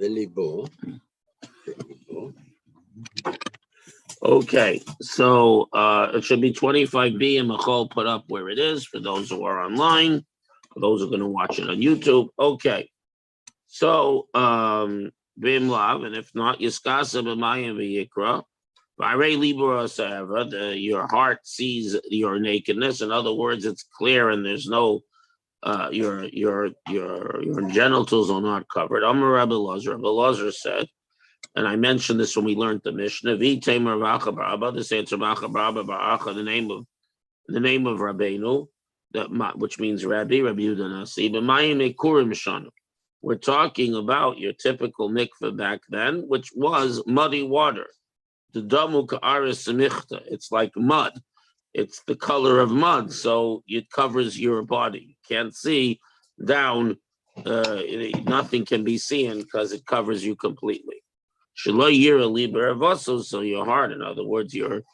Velibo. Okay, so it should be 25B and Michal put up where it is for those who are online, for those who are going to watch it on YouTube. Okay, so Bim Lav, and if not, Yiskasa b'mayim v'yikra. Your heart sees your nakedness. In other words, it's clear and there's no your genitals are not covered. Amar Rabbi Lazar said, and I mentioned this when we learned the Mishnah. This answer the name of Rabbeinu, which means Rabbi Yudanasi. But Mayim Ekurim Shanu. We're talking about your typical mikveh back then, which was muddy water. The damu ka'aris semichta. It's like mud. It's the color of mud, so it covers your body. You can't see down. Nothing can be seen because it covers you completely. Shelo yira liber avaso. So your heart, in other words, the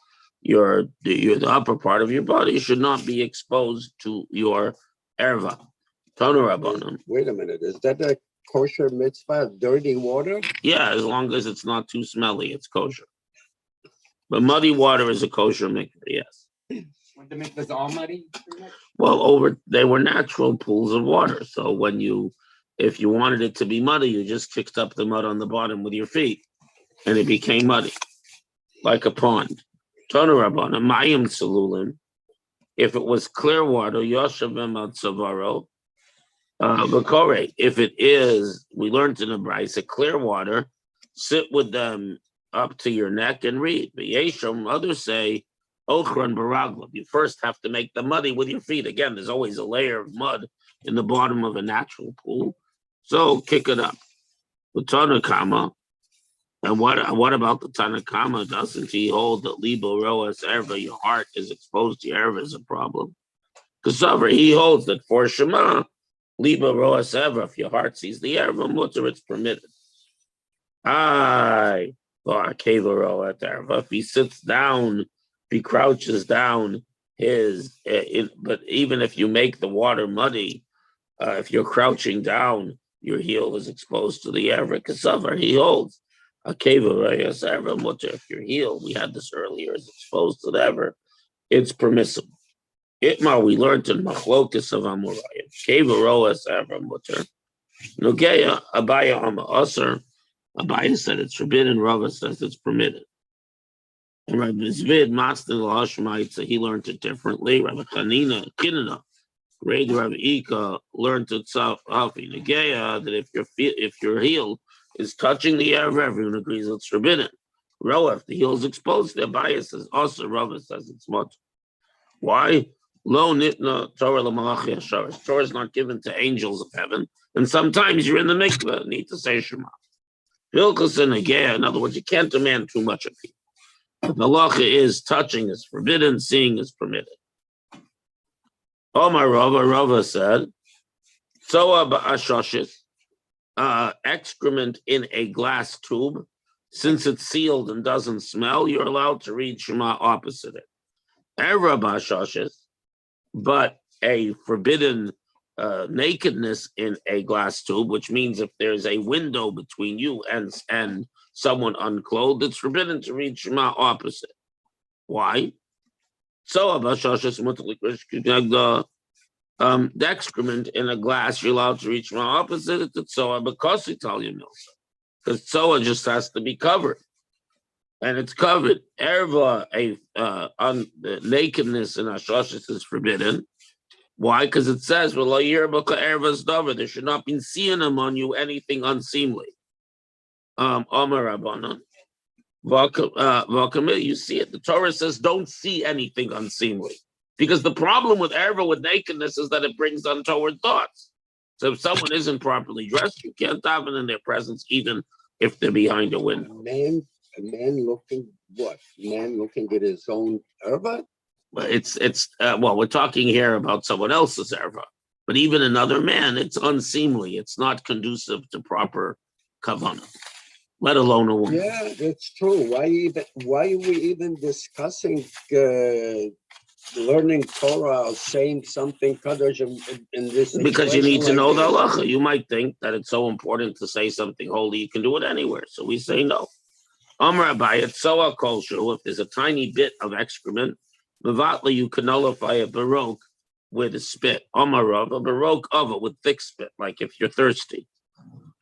upper part of your body should not be exposed to your erva. Tonu Rabbanim. Wait a minute. Is that a kosher mitzvah? Dirty water? Yeah, as long as it's not too smelly, it's kosher. But muddy water is a kosher mikveh, yes. When the mikvahs all muddy? Well, they were natural pools of water. So if you wanted it to be muddy, you just kicked up the mud on the bottom with your feet, and it became muddy, like a pond. Tonu Rabbanim, Mayim Salulim. If it was clear water, Yoshavim al Tzavaro, Bakore. If it is, we learned in the Brisa, clear water, sit with them up to your neck and read. But Yesham, others say, Ochran Baraglav. You first have to make the muddy with your feet. Again, there's always a layer of mud in the bottom of a natural pool. So kick it up. The Tanakama. And what about the Tanakama? Doesn't he hold that Libo Roas Erva, your heart is exposed to Erva is a problem? Because he holds that for Shema, Libo Roas Erva, if your heart sees the Erva, mutter, it's permitted. If he sits down, if he crouches down, but even if you make the water muddy, if you're crouching down, your heel is exposed to the Erva. Kasavar, he holds. If your heel, we had this earlier, is exposed to the Erva, it's permissible. Itmar, we learned in Machlokas of Amorayim. Keva Roas Erva mutter. Nogeya Abaya Ama Asar. Abaya said it's forbidden. Rava says it's permitted. And Rabbi Zvid Master Hashmaitza, he learned it differently. Rabbi Chanina Kinina, great Rabbi Ika, learned it Hafi Nageya, that if your heel is touching the air, everyone agrees it's forbidden. Roa, if the heel is exposed, the Abaya says also. Rava says it's much. Why? Lo nitna Torah l'malachi hasharis. Torah is not given to angels of heaven, and sometimes you're in the mikveh, need to say Shema. Hilchos and Nageya, in other words, you can't demand too much of people. But the halacha is touching is forbidden, seeing is permitted. Omar Rava said, Soa ba'ashoshis, excrement in a glass tube, since it's sealed and doesn't smell, you're allowed to read Shema opposite it. Erva ba'ashoshis, but a forbidden nakedness in a glass tube, which means if there's a window between you and someone unclothed, it's forbidden to read Shema opposite. Why? So the excrement in a glass, you're allowed to read Shema opposite. It's so because Italian milsa, because Soa just has to be covered, and it's covered. Erva, the nakedness in Ashashis is forbidden. Why? Because it says, there should not be seeing on you anything unseemly. Omar Rabbanan. You see it. The Torah says, don't see anything unseemly. Because the problem with erva, with nakedness, is that it brings untoward thoughts. So if someone isn't properly dressed, you can't daven in their presence, even if they're behind a window. A man looking what? Man looking at his own erva? Well, we're talking here about someone else's erva, but even another man, it's unseemly. It's not conducive to proper kavanah, let alone a woman. Yeah, that's true. Why are we even discussing learning Torah or saying something Kaddish in this Because you need to situation know like the this? halacha. You might think that it's so important to say something holy, you can do it anywhere. So we say no. Amar Abayit, Soa Kolshu, if there's a tiny bit of excrement, Mavatla, you can nullify a baroque with a spit. Amar Rav, a baroque of it with thick spit, like if you're thirsty.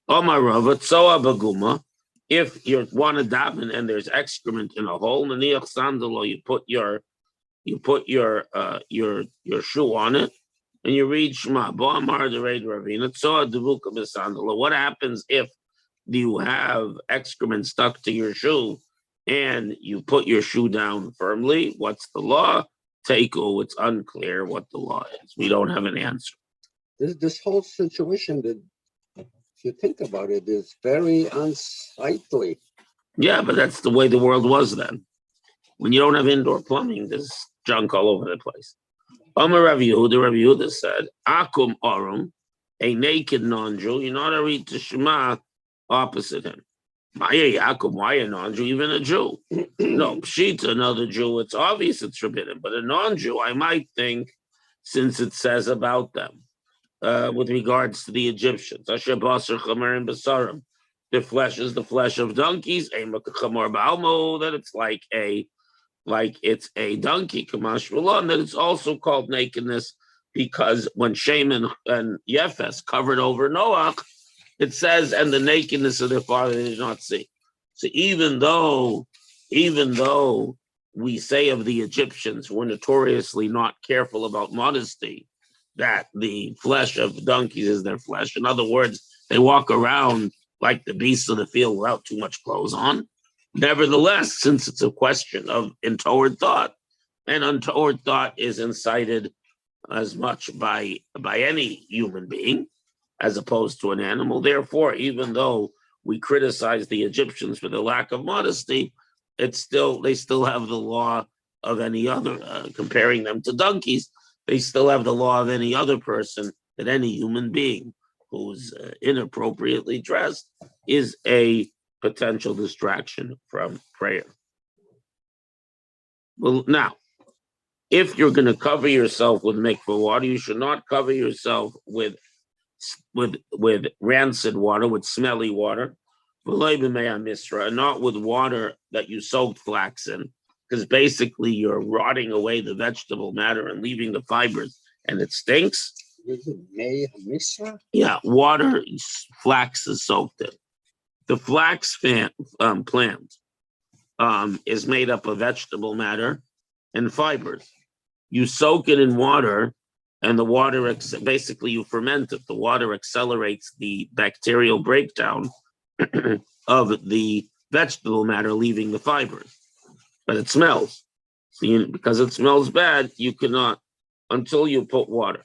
Amar Rav, Soa Baguma, if you want to daven and there's excrement in a hole, Naniach Sandalo, you put your shoe on it and you read Shema. What happens if you have excrement stuck to your shoe and you put your shoe down firmly? What's the law? Teiko, it's unclear what the law is. We don't have an answer. This whole situation, that if you think about it, is very unsightly. Yeah, but that's the way the world was then. When you don't have indoor plumbing, there's junk all over the place. Amar Rav Yehuda said, Akum Arum, a naked non-Jew, you're not a read to Shema opposite him. Maya Yakum, why a non-Jew, even a Jew? No, Pshita, another Jew, it's obvious it's forbidden, but a non-Jew, I might think, since it says about them, with regards to the Egyptians, Asher Basar Chamer and Basarim, their flesh is the flesh of donkeys, that it's like it's a donkey, Kamash Malon, that it's also called nakedness because when Shem and Yefes covered over Noah, it says, and the nakedness of their father they did not see. So even though we say of the Egyptians were notoriously not careful about modesty, that the flesh of donkeys is their flesh. In other words, they walk around like the beasts of the field without too much clothes on. Nevertheless, since it's a question of untoward thought, and untoward thought is incited as much by any human being as opposed to an animal. Therefore, even though we criticize the Egyptians for the lack of modesty, they still have the law of any other, comparing them to donkeys, they still have the law of any other person, that any human being who's inappropriately dressed is a potential distraction from prayer. Well, now, if you're going to cover yourself with mikveh water, you should not cover yourself with rancid water, with smelly water, and not with water that you soaked flax in, because basically you're rotting away the vegetable matter and leaving the fibers, and it stinks. Is it May Misra? Yeah, water flax is soaked in. The flax plant is made up of vegetable matter and fibers. You soak it in water, and the water, basically you ferment it. The water accelerates the bacterial breakdown of the vegetable matter, leaving the fibers. But it smells. So because it smells bad, you cannot, until you put water.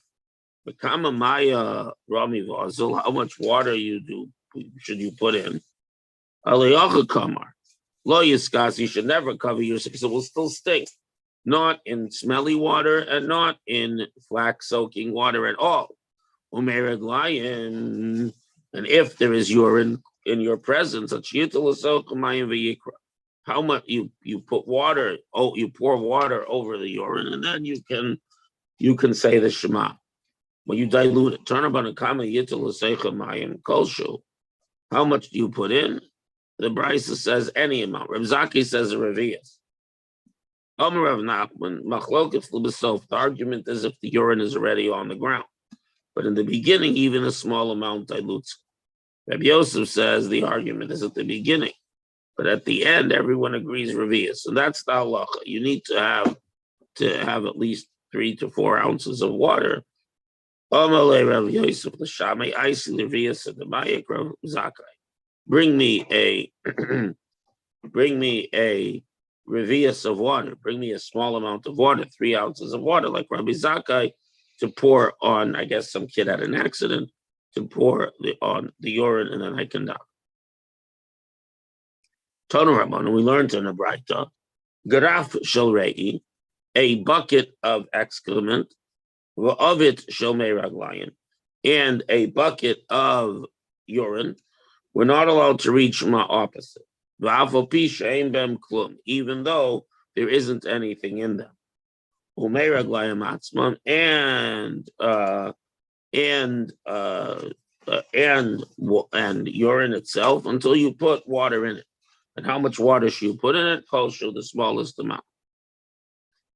Maya Rami Vazil, how much water should you put in? Aliyacha Kamar. Lo Yiskas, you should never cover yourself because it will still stink. Not in smelly water and not in flax soaking water at all. Umereg lion, and if there is urine in your presence, how much you put water, you pour water over the urine, and then you can say the Shema. When you dilute it, turn about a kama mayim kolshu. How much do you put in? The Brisa says any amount. Reb Zaki says a revius. Rav Nachman, machlokas l'besof. The argument is if the urine is already on the ground, but in the beginning, even a small amount dilutes. Reb Yosef says the argument is at the beginning, but at the end, everyone agrees revius. So that's the halacha. You need to have at least 3 to 4 ounces of water. Rav Yosef l'shamei isi revius at the Mayik Rav Zakai. Bring me a revius of water. Bring me a small amount of water, 3 ounces of water, like Rabbi Zakai, to pour on. I guess some kid had an accident, to pour on the urine, and then I can die. Tonu Rabban, we learned in a Braita, Garaf shel rei, a bucket of excrement, of it shel meraglayin, and a bucket of urine. We're not allowed to reach my opposite. Even though there isn't anything in them. and urine itself until you put water in it. And how much water should you put in it? Kosher, the smallest amount.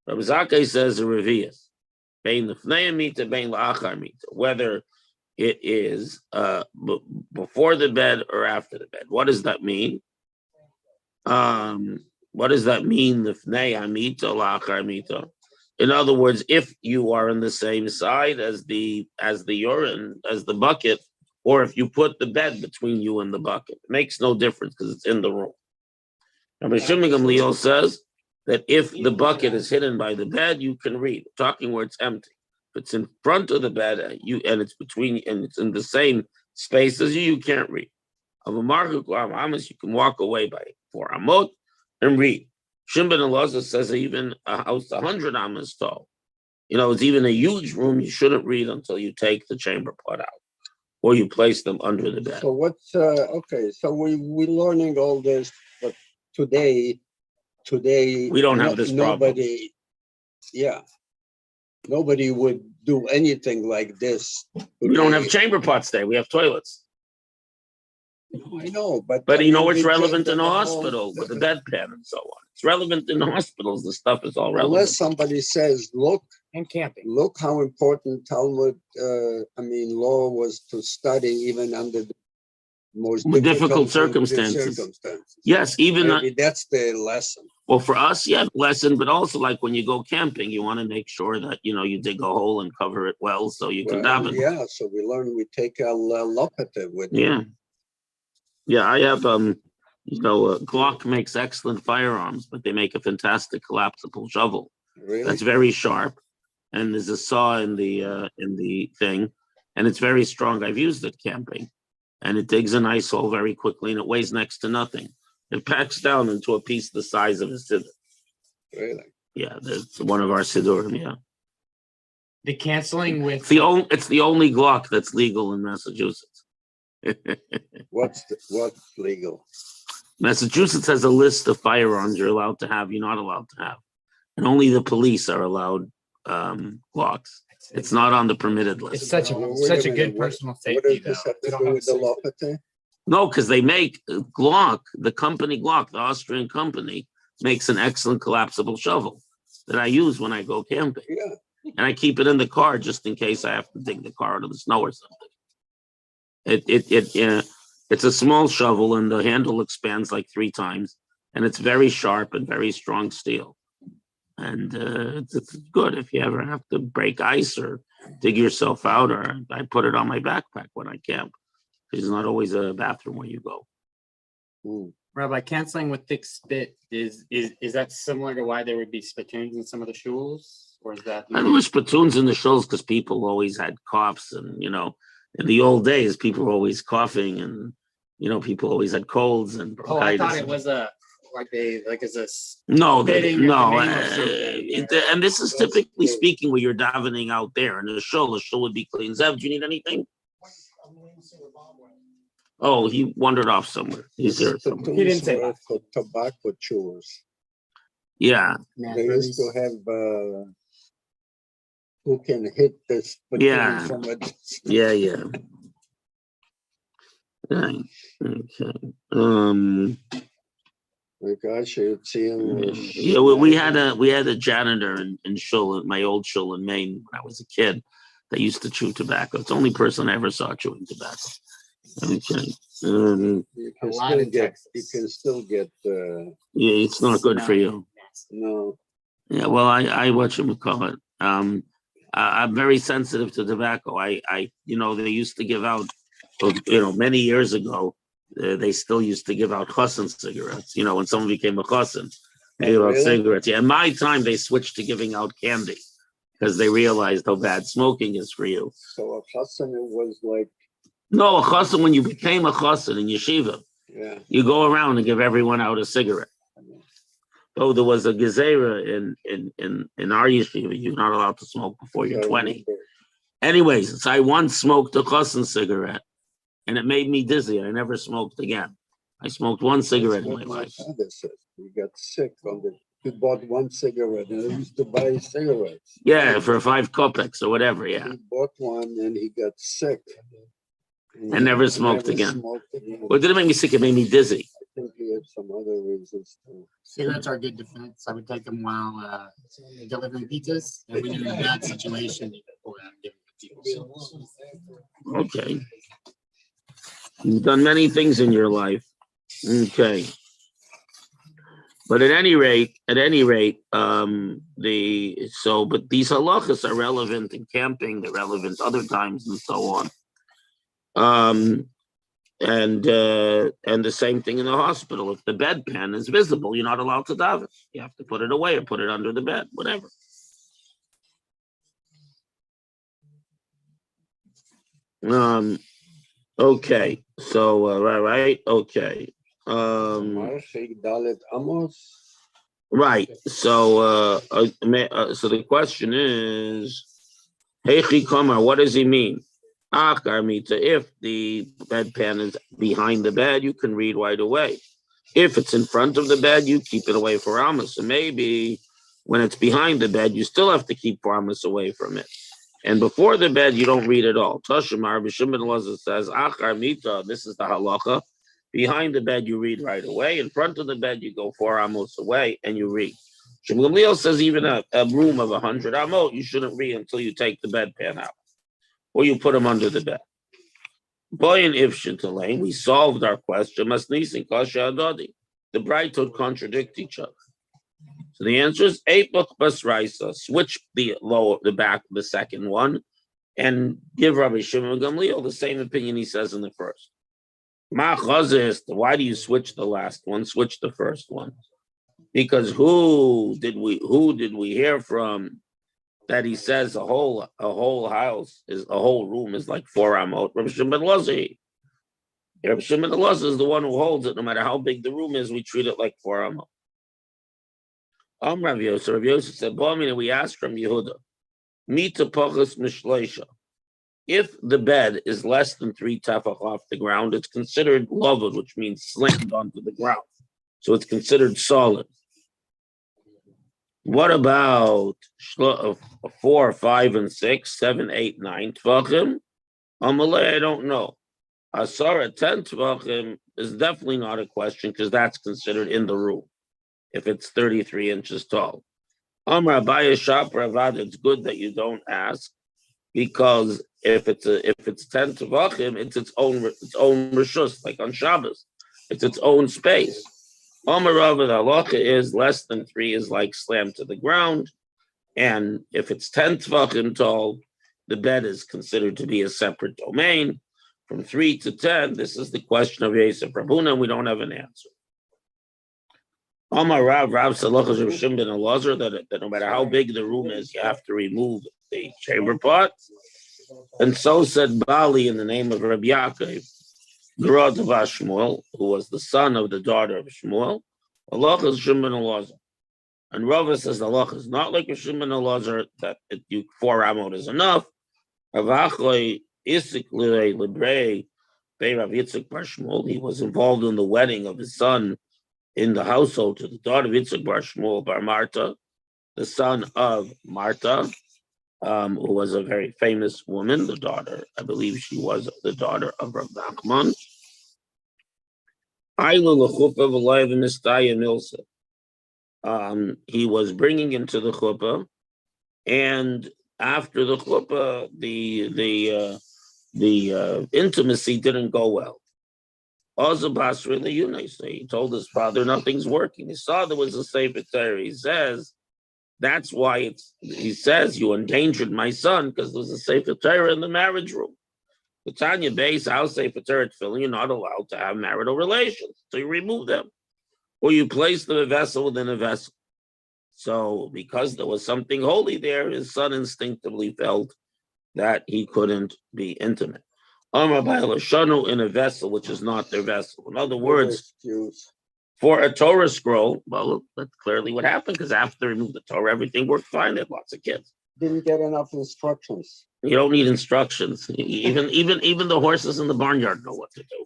Rabbi Zakkai says a revius. Bein lefnei mita, bein la'achar mita. Whether it is before the bed or after the bed. What does that mean? What does that mean? Lefnei amita, la'achar mita. In other words, if you are on the same side as the urine, as the bucket, or if you put the bed between you and the bucket, it makes no difference because it's in the room. Rabbi Shimon Gamliel says that if the bucket is hidden by the bed, you can read. Talking where it's empty. If it's in front of the bed, and it's between, and it's in the same space as you can't read. Of a market you can walk away by 4 amot and read. Shimon Elazar says even a house 100 amas tall. It's even a huge room. You shouldn't read until you take the chamber pot out, or you place them under the bed. So what's okay? So we're learning all this, but today we don't have this problem. Nobody would do anything like this. We don't have chamber pots there. We have toilets. I know, but it's relevant in a hospital with the bedpan and so on. It's relevant in hospitals. The stuff is all relevant. Unless somebody says, "Look, and camping. Look how important Talmud, law was to study even under the most difficult circumstances. Yes, maybe that's the lesson. Well, for us, yeah, lesson, but also like when you go camping, you want to make sure that you dig a hole and cover it well so you can daven. Yeah, so we learn. We take a lopete with. Yeah. Yeah, I have, Glock makes excellent firearms, but they make a fantastic collapsible shovel. Really? That's very sharp, and there's a saw in the thing, and it's very strong. I've used it camping, and it digs a nice hole very quickly, and it weighs next to nothing. It packs down into a piece the size of a siddur. Really? Yeah, that's one of our siddurim. Yeah. The canceling with it's the only Glock that's legal in Massachusetts. What's legal? Massachusetts has a list of firearms you're allowed to have, you're not allowed to have, and only the police are allowed Glocks. It's not on the permitted list. It's such a good personal safety. What does this have to do with the lopete? No, because they make Glock, the company Glock, the Austrian company, makes an excellent collapsible shovel that I use when I go camping. Yeah. And I keep it in the car just in case I have to dig the car out of the snow or something. It's a small shovel and the handle expands like 3 times, and it's very sharp and very strong steel. And it's good if you ever have to break ice or dig yourself out, or I put it on my backpack when I camp. There's not always a bathroom where you go. Rabbi, canceling with thick spit, is that similar to why there would be spittoons in some of the shuls? Or is that I know spittoons in the shuls because people always had coughs, and in the old days, people were always coughing, and people always had colds and bronchitis. I thought it was no. And this is typically speaking where you're davening out there, and the shul would be clean. Zev, do you need anything? Oh, he wandered off somewhere. He's here somewhere. He didn't say for tobacco chewers. Yeah. They used to have who can hit this from a distance. Yeah. Right. Okay. Gosh, you'd see him. We had a janitor in shul, my old shul in Maine when I was a kid, that used to chew tobacco. It's the only person I ever saw chewing tobacco. Okay. You can still get. Yeah, it's not good for you. No. Yeah, well, I whatchamacallit. I'm very sensitive to tobacco. They used to give out, many years ago, they still used to give out chassan cigarettes. When someone became a chassan, they gave out cigarettes. Yeah, in my time, they switched to giving out candy because they realized how bad smoking is for you. So a chassan was like. No, a chassan, when you became a chassan in yeshiva, you go around and give everyone out a cigarette. Oh, there was a gezerah in our yeshiva. You're not allowed to smoke before you're 20. Anyways, so I once smoked a chassan cigarette, and it made me dizzy. I never smoked again. I smoked one cigarette in my life. You got sick on the He bought one cigarette, and he used to buy cigarettes. Yeah, for 5 kopecks or whatever. Yeah, He bought one, and he got sick. and never smoked never again. smoked again. Well, it didn't make me sick. It made me dizzy. I think he had some other reasons too. Cigarettes are good defense. I would take them while delivering pizzas. And when you're in a bad situation, you can pull out and give them to people. Okay. You've done many things in your life. Okay. But at any rate, but these halachas are relevant in camping, they're relevant other times and so on. And the same thing in the hospital. If the bedpan is visible, you're not allowed to daven. You have to put it away or put it under the bed, whatever. Okay, so right, okay. Right. So so the question is, Heichi Kamar, what does he mean? If the bedpan is behind the bed, you can read right away. If it's in front of the bed, you keep it away for Amos. So maybe when it's behind the bed, you still have to keep Amos away from it. And before the bed, you don't read at all. Tashemar B'Shimon Elazar says, Achar Mita, this is the halacha. Behind the bed, you read right away. In front of the bed, you go 4 amos away and you read. Shmuel Gamliel says even a room of 100 amot, you shouldn't read until you take the bedpan out. Or you put them under the bed. Boy and Ifshin Talain, we solved our question. Masnis and Kasha Adadi. The Brachot contradict each other. So the answer is Eipach Basraisa. Switch the back, the second one, and give Rabbi Shimon Gamliel the same opinion he says in the first. Ma Chazis, why do you switch the last one? Switch the first one. Because who did we hear from that he says a whole house is a whole room is like 4 amot? Rabbi Shimon Elazar. Rabbi Shimon Elazar is the one who holds it. No matter how big the room is, we treat it like 4 amot. Rav Yosef said, we asked from Yehuda, Mita Pachas Mishleisha. If the bed is less than 3 tefach off the ground, it's considered lovud, which means slammed onto the ground. So it's considered solid. What about 4, 5, and 6, 7, 8, 9 tvachim? Amalei, I don't know. Asara 10 tvachim is definitely not a question because that's considered in the room if it's 33 inches tall. Amar Abaya Shap Ravad, it's good that you don't ask because if it's 10 tvachim, it's its own rishus, like on Shabbos, it's its own space. Amar Ravad halacha is less than 3 is like slammed to the ground, and if it's 10 tvachim tall, the bed is considered to be a separate domain. From 3 to 10, this is the question of Yosef Rabuna, and we don't have an answer. Amar Rav Salachas Rav Shimon ben Elazar that no matter how big the room is, you have to remove the chamber pot. And so said Bali in the name of Rabbi Yaakov, Gerad of Shmuel, who was the son of the daughter of Shmuel. Halachas Shimon ben Elazar. And Rava says halachas is not like Shimon ben Elazar that 4 amot is enough. Rav Achai Isik Librei Bei Rav Yitzchak bar Shmuel. He was involved in the wedding of his son in the household to the daughter of Yitzchak bar Shmuel bar Marta, the son of Marta, who was a very famous woman, the daughter, I believe she was the daughter of Rav Nachman. He was bringing him to the chuppah, and after the chuppah, the intimacy didn't go well. Also, he told his father nothing's working. He saw there was a Sefer Torah. He says, that's why he says, you endangered my son because there was a Sefer Torah in the marriage room. The Tanya base, I'll Sefer Torah tefillin, you're not allowed to have marital relations. So you remove them. Or you place the vessel within a vessel. So because there was something holy there, his son instinctively felt that he couldn't be intimate. In a vessel which is not their vessel. In other words, for a Torah scroll, well, that's clearly what happened because after they removed the Torah, everything worked fine. They had lots of kids. Didn't get enough instructions. You don't need instructions. Even the horses in the barnyard know what to do.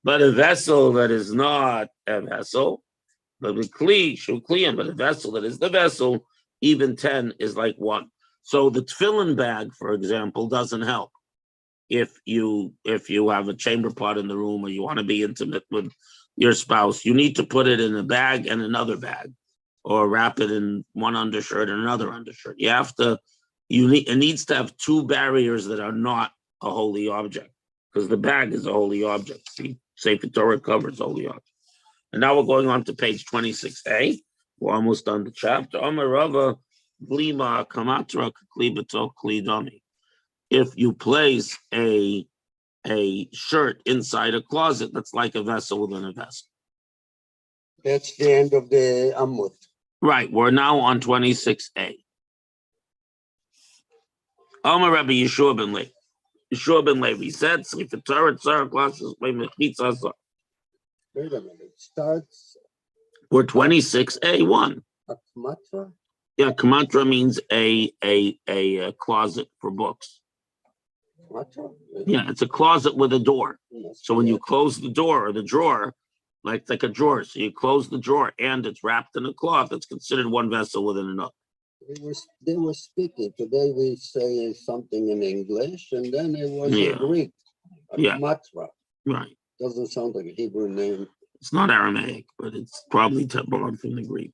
But a vessel that is not a vessel, But the kli, shu kliyim, but a vessel that is the vessel, even 10 is like 1. So the tefillin bag, for example, doesn't help. If you have a chamber pot in the room or you want to be intimate with your spouse, you need to put it in a bag and another bag, or wrap it in one undershirt and another undershirt. It needs to have 2 barriers that are not a holy object, because the bag is a holy object. See, Sefer Torah covers holy object. And now we're going on to page 26a. We're almost done the chapter. Amar Rava, blima kamatra kli beto kli dami. If you place a shirt inside a closet, that's like a vessel within a vessel. That's the end of the Amud. Right, we're now on 26a. Amar Rabbi Yeshua ben Levi. Yeshua ben Levi said, Sefer Torah tzara classes by mechitza asar. Wait a minute. It starts. We're 26a1. A kamatra? Yeah, kamatra means a closet for books. Kamatra? Yeah, it's a closet with a door. Yes, So when you yes. close the door or the drawer, like a drawer, so you close the drawer and it's wrapped in a cloth, it's considered one vessel within another. They were speaking. Today we say something in English, and then it was in Greek. A Yeah. kamatra. Right. Doesn't sound like a Hebrew name. It's not Aramaic, but it's probably borrowed from the Greek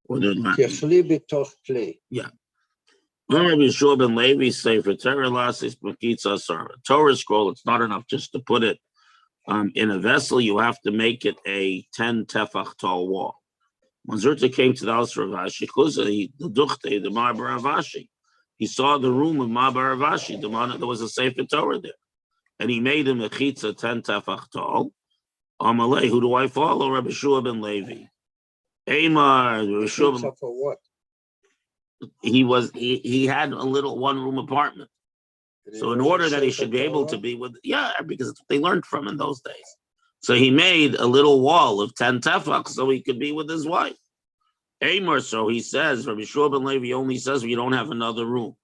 or the Latin. Kechli b'toch kli. Rabbi Yeshua ben Levi say for Torah lasis mechitza asar. A Torah scroll, it's not enough just to put it in a vessel. You have to make it a 10 tefach tall wall. Mazurta came to the house of Rav Ashi, the Mabar Rav Ashi. He saw the room of Mabar Rav Ashi, there was a Sefer Torah there. And he made him a chitza 10 tefach tall. Amalei, who do I follow? Rabbi Yeshua ben Levi. Amar, Rabbi Yeshua ben, For what? he had a little 1-room apartment. So in order that he should be able to be with, because it's what they learned from in those days. So he made a little wall of 10 tefach so he could be with his wife. Amar, so he says, Rabbi Yeshua ben Levi only says you don't have another room.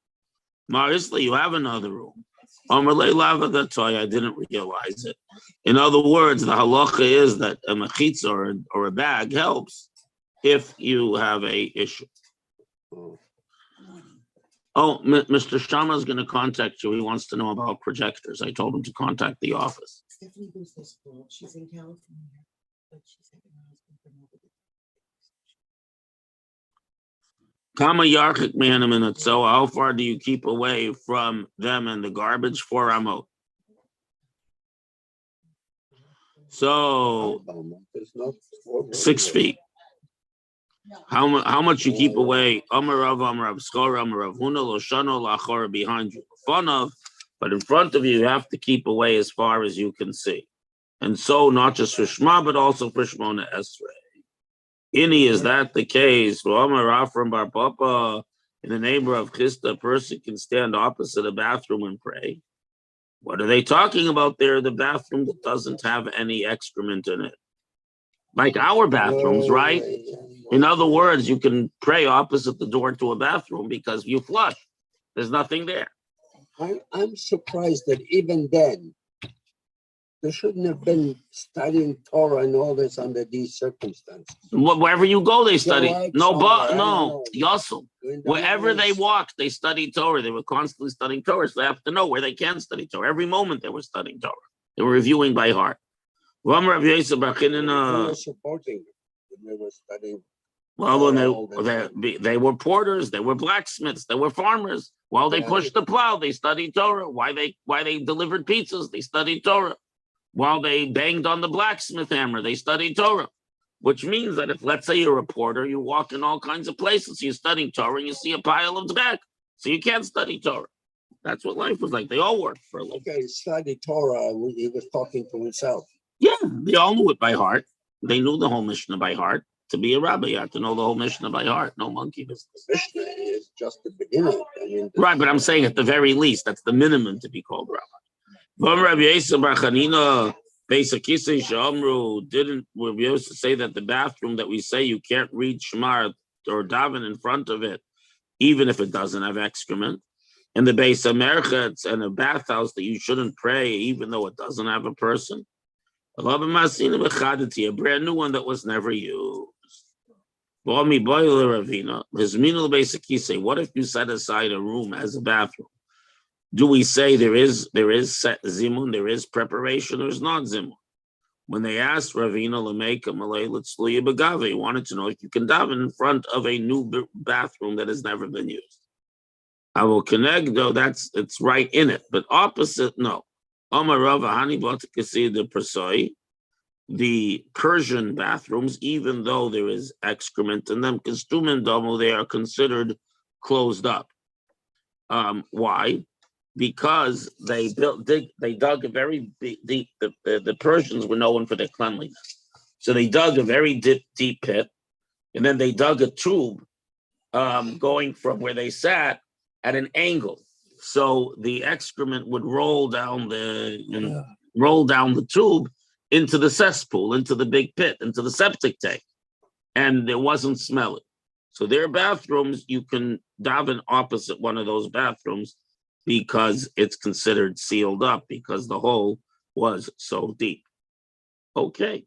Marisla, you have another room. Amalei lava gatoi, I didn't realize it. In other words, the halacha is that a mechitza or a bag helps if you have a issue. Oh, Mr. Shama is going to contact you. He wants to know about projectors. I told him to contact the office. Stephanie goes to school. She's in California, but she's having her husband bring over the. Kama yarchik me'anim in it. So how far do you keep away from them and the garbage? 4 amot. So 6 feet. How much you keep away? Amarav, Skor, Amarav, Huna, Loshano, Lachor behind you. Fun of, but in front of you, you have to keep away as far as you can see. And so not just for Shema, but also for Shmona Esrei. Ini, is that the case? Amarav from Bar Papa, in the name of Chista, a person can stand opposite a bathroom and pray. What are they talking about there? The bathroom that doesn't have any excrement in it. Like our bathrooms, right? In other words, you can pray opposite the door to a bathroom because you flush. There's nothing there. I'm surprised that even then, they shouldn't have been studying Torah and all this under these circumstances. Wherever you go, they study. No, Yossel. Wherever they walked, they studied Torah. They were constantly studying Torah, so they have to know where they can study Torah. Every moment they were studying Torah. They were reviewing by heart. They were supporting them. They were studying. Well, they were porters, they were blacksmiths, they were farmers. While they pushed the plow, they studied Torah. Why they delivered pizzas, they studied Torah. While they banged on the blacksmith hammer, they studied Torah. Which means that if, let's say, you're a porter, you walk in all kinds of places, you're studying Torah, and you see a pile of dreck, so you can't study Torah. That's what life was like. They all worked for a living. Okay, he studied Torah. He was talking to himself. Yeah, they all knew it by heart. They knew the whole Mishnah by heart. To be a rabbi, you have to know the whole Mishnah by heart. No monkey business. Mishnah is just the beginning. Right, but I'm saying at the very least, that's the minimum to be called rabbi. Rabbi Yosef Bar Chanina, didn't Rabbi Yosef say that the bathroom that we say you can't read Shema or daven in front of it, even if it doesn't have excrement? And the Beis HaMerchatz and a bathhouse that you shouldn't pray even though it doesn't have a person? A brand new one that was never used. Bomi boiler Ravina, his minul basically say, what if you set aside a room as a bathroom? Do we say there is set zimun, there is preparation, or is not zimun? When they asked Ravina Lameka Malay Litzluya Bagave, he wanted to know if you can daven in front of a new bathroom that has never been used. I will connect though, it's right in it, but opposite, no. Omar Rava Hani Batakasi the Persoi. The Persian bathrooms, even though there is excrement in them, because Tumendomo, they are considered closed up. Why? Because they dug a very deep. The Persians were known for their cleanliness, so they dug a very deep pit, and then they dug a tube going from where they sat at an angle, so the excrement would roll down the tube into the cesspool, into the big pit, into the septic tank, and it wasn't smelly. So their bathrooms, you can daven opposite one of those bathrooms because it's considered sealed up because the hole was so deep. Okay,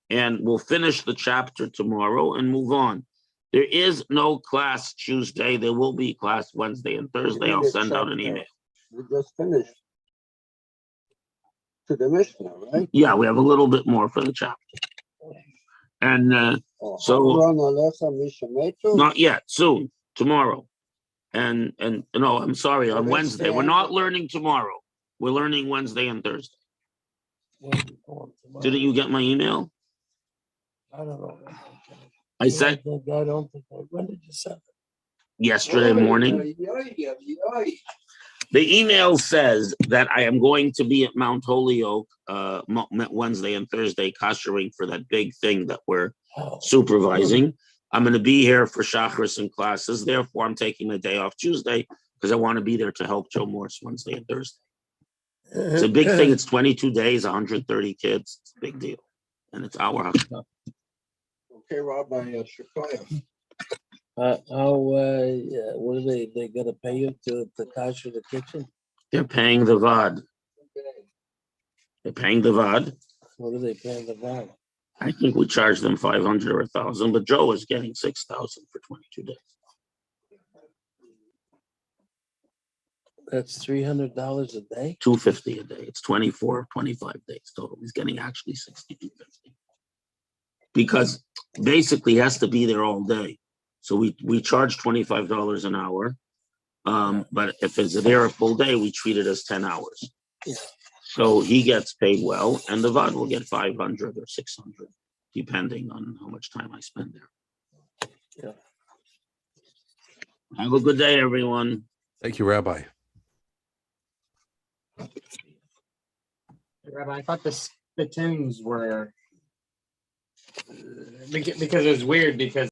and we'll finish the chapter tomorrow and move on. There is no class Tuesday. There will be class Wednesday and Thursday. I'll send out an email. We just finished to the Mishnah, right? Yeah, we have a little bit more for the chapter. And not yet, soon, tomorrow. And no, I'm sorry, on Wednesday. We're not learning tomorrow. We're learning Wednesday and Thursday. Didn't you get my email? I don't know. I sent I don't think. When did you send it? yesterday morning. The email says that I am going to be at Mount Holyoke Wednesday and Thursday, koshering for that big thing that we're supervising. I'm going to be here for Shachris and classes. Therefore, I'm taking the day off Tuesday because I want to be there to help Joe Morse Wednesday and Thursday. It's a big thing. It's 22 days, 130 kids. It's a big deal. And it's our house. Okay, Rabbi Shakaya. What are they gonna pay you to kosher the kitchen? They're paying the VOD. They're paying the VOD. What are they paying the VOD? I think we charge them 500 or 1,000, but Joe is getting 6,000 for 22 days. That's $300 a day. $250 a day. It's 24, 25 days total. He's getting actually $62.50 because basically he has to be there all day. So we charge $25 an hour, but if it's there a full day, we treat it as 10 hours. Yeah. So he gets paid well, and the VOD will get 500 or 600, depending on how much time I spend there. Yeah. Have a good day, everyone. Thank you, Rabbi. Rabbi, I thought the spittoons were because it was weird because